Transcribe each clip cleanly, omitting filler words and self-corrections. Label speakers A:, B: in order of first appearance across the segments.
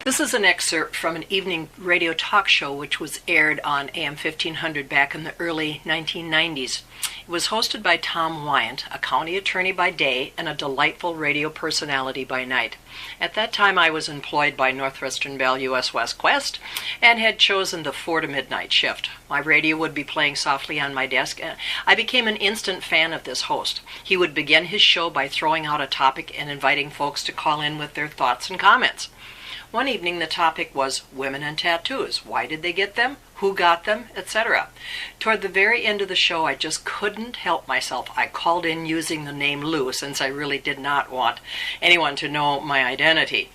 A: This is an excerpt from an evening radio talk show which was aired on AM 1500 back in the early 1990s. It was hosted by Tom Wyant, a county attorney by day and a delightful radio personality by night. At that time, I was employed by Northwestern Bell US West Quest and had chosen the 4 to midnight shift. My radio would be playing softly on my desk, and I became an instant fan of this host. He would begin his show by throwing out a topic and inviting folks to call in with their thoughts and comments. One evening, the topic was women and tattoos. Why did they get them? Who got them? Etc. Toward the very end of the show, I just couldn't help myself. I called in using the name Lou, since I really did not want anyone to know my identity.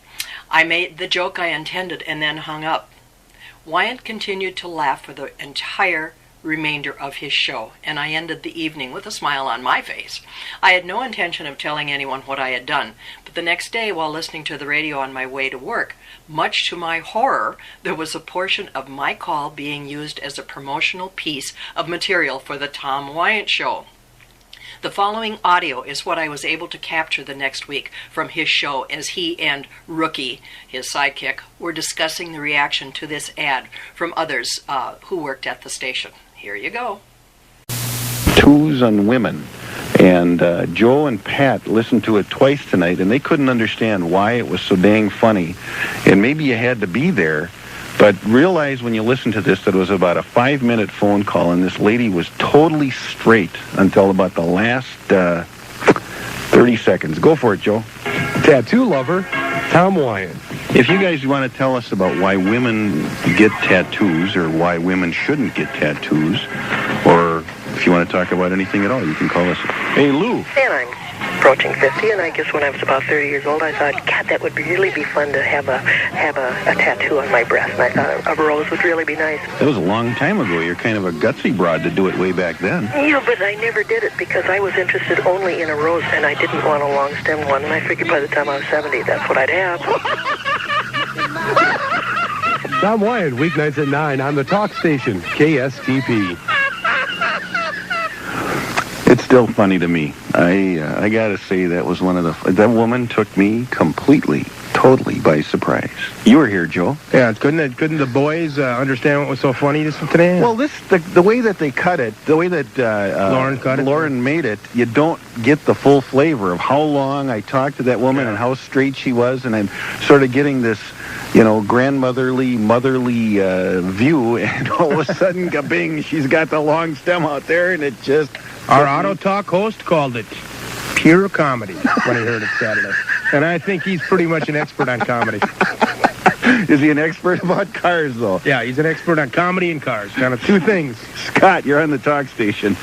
A: I made the joke I intended and then hung up. Wyant continued to laugh for the entire remainder of his show, and I ended the evening with a smile on my face. I had no intention of telling anyone what I had done, but the next day, while listening to the radio on my way to work, much to my horror, there was a portion of my call being used as a promotional piece of material for the Tom Wyant Show. The following audio is what I was able to capture the next week from his show as he and Rookie, his sidekick, were discussing the reaction to this ad from others who worked at the station. Here you go.
B: Tattoos on women. And Joe and Pat listened to it twice tonight, and they couldn't understand why it was so dang funny. And maybe you had to be there, but realize when you listen to this that it was about a 5-minute phone call, and this lady was totally straight until about the last 30 seconds. Go for it, Joe.
C: Tattoo lover, Tom Wyant.
B: If you guys want to tell us about why women get tattoos or why women shouldn't get tattoos, or if you want to talk about anything at all, you can call us. Hey, Lou.
D: And I'm approaching 50, and I guess when I was about 30 years old, I thought, God, that would really be fun to have a tattoo on my breast, and I thought a rose would really be nice.
B: That was a long time ago. You're kind of a gutsy broad to do it way back then.
D: Yeah, but I never did it because I was interested only in a rose, and I didn't want a long-stemmed one, and I figured by the time I was 70, that's what I'd have.
C: Tom Wyant, weeknights at 9 on the talk station, KSTP.
B: It's still funny to me. I gotta say that was one of that woman took me completely, totally by surprise. You were here, Joe.
C: Yeah, couldn't the boys understand what was so funny today?
B: Well, the way that they cut it, the way that Lauren made it, you don't get the full flavor of how long I talked to that woman and how straight she was, and I'm sort of getting this, grandmotherly, motherly view, and all of a sudden, kabing, she's got the long stem out there, and it just...
C: Our Auto Talk host called it pure comedy when he heard it Saturday. And I think he's pretty much an expert on comedy.
B: Is he an expert about cars, though?
C: Yeah, he's an expert on comedy and cars. Kind of two things.
B: Scott, you're on the talk station.